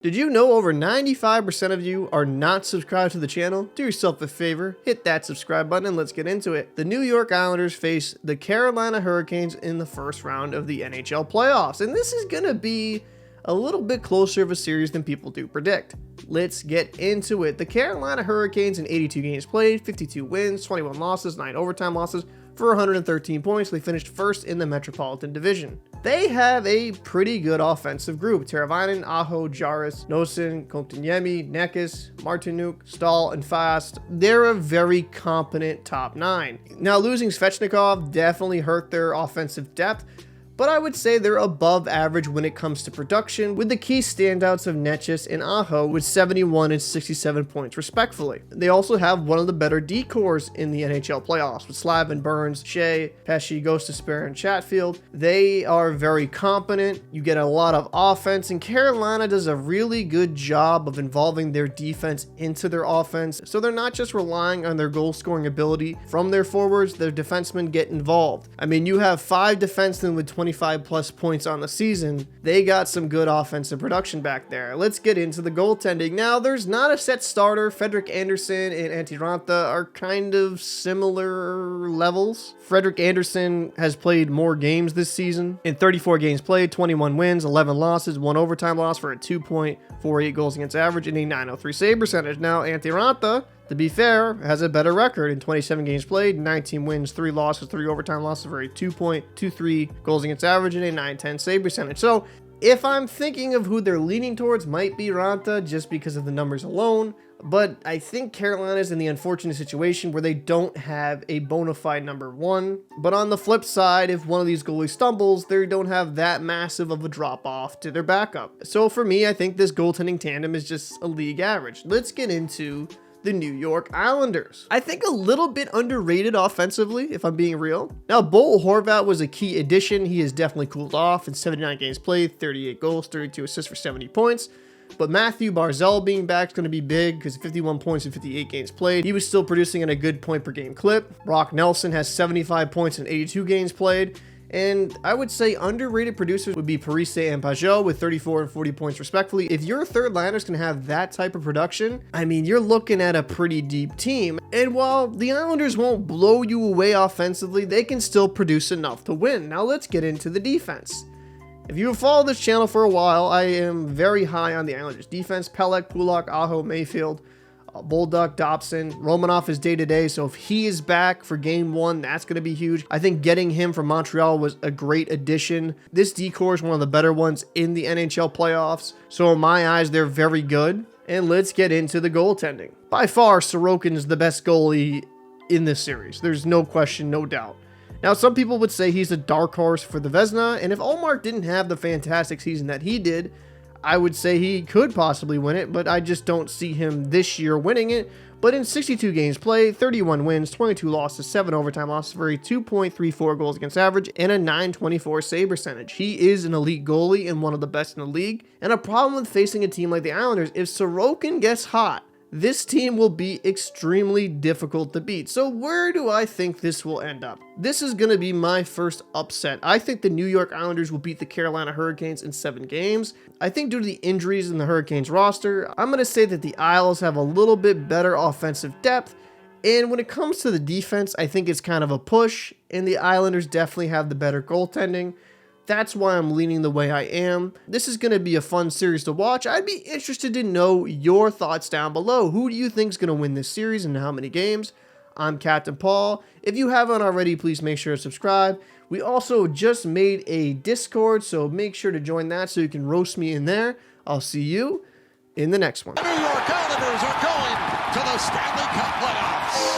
Did you know over 95% of you are not subscribed to the channel? Do yourself a favor, hit that subscribe button and let's get into it. The New York Islanders face the Carolina Hurricanes in the first round of the NHL playoffs, and this is going to be a little bit closer of a series than people do predict. Let's get into it. The Carolina Hurricanes in 82 games played, 52 wins, 21 losses, 9 overtime losses for 113 points. They finished first in the Metropolitan Division. They have a pretty good offensive group. Teravainen, Aho, Jarvis, Nosen, Kotkaniemi, Necas, Martinuk, Stahl, and Fast. They're a very competent top 9. Now, losing Svechnikov definitely hurt their offensive depth, but I would say they're above average when it comes to production, with the key standouts of Necas and Aho with 71 and 67 points respectively. They also have one of the better D-cores in the NHL playoffs, with Slavin, Burns, Shea, Pesce, Gostisbehere, and Chatfield. They are very competent, you get a lot of offense, and Carolina does a really good job of involving their defense into their offense, so they're not just relying on their goal-scoring ability from their forwards, their defensemen get involved. I mean, you have 5 defensemen with 25 plus points on the season. They got some good offensive production back there. Let's get into the goaltending. Now, there's not a set starter. Frederik Andersen and Antti Raanta are kind of similar levels. Frederik Andersen has played more games this season. In 34 games played, 21 wins, 11 losses, 1 overtime loss for a 2.48 goals against average and a .903 save percentage. Now, Antti Raanta, to be fair, has a better record. In 27 games played, 19 wins, 3 losses, 3 overtime losses for a 2.23 goals against average and a .910 save percentage. So if I'm thinking of who they're leaning towards, might be Raanta just because of the numbers alone. But I think Carolina's in the unfortunate situation where they don't have a bona fide number 1. But on the flip side, if one of these goalies stumbles, they don't have that massive of a drop off to their backup. So for me, I think this goaltending tandem is just a league average. Let's get into the New York Islanders. I think a little bit underrated offensively, if I'm being real. Now, Horvat was a key addition. He has definitely cooled off in 79 games played, 38 goals, 32 assists for 70 points. But Mathew Barzal being back is going to be big because 51 points in 58 games played. He was still producing at a good point per game clip. Brock Nelson has 75 points in 82 games played. And I would say underrated producers would be Parise and Pageau with 34 and 40 points respectively. If your third liners can have that type of production, I mean, you're looking at a pretty deep team. And while the Islanders won't blow you away offensively, they can still produce enough to win. Now let's get into the defense. If you have followed this channel for a while, I am very high on the Islanders defense. Pelech, Pulock, Aho, Mayfield, Bolduc, Dobson. Romanov is day-to-day, so if he is back for game 1, that's going to be huge. I think getting him from Montreal was a great addition. This D-core is one of the better ones in the NHL playoffs, so in my eyes, they're very good. And let's get into the goaltending. By far, Sorokin is the best goalie in this series. There's no question, no doubt. Now, some people would say he's a dark horse for the Vezina, and if Omar didn't have the fantastic season that he did, I would say he could possibly win it, but I just don't see him this year winning it. But in 62 games played, 31 wins, 22 losses, 7 overtime losses for a 2.34 goals against average and a .924 save percentage. He is an elite goalie and one of the best in the league. And a problem with facing a team like the Islanders, if Sorokin gets hot, this team will be extremely difficult to beat. So where do I think this will end up? This is going to be my first upset. I think the New York Islanders will beat the Carolina Hurricanes in 7 games. I think due to the injuries in the Hurricanes roster, I'm going to say that the Isles have a little bit better offensive depth. And when it comes to the defense, I think it's kind of a push, and the Islanders definitely have the better goaltending. That's why I'm leaning the way I am. This is going to be a fun series to watch. I'd be interested to know your thoughts down below. Who do you think is going to win this series and how many games? I'm Captain Paul. If you haven't already, please make sure to subscribe. We also just made a Discord, so make sure to join that so you can roast me in there. I'll see you in the next one. The New York Islanders are going to the Stanley Cup playoffs.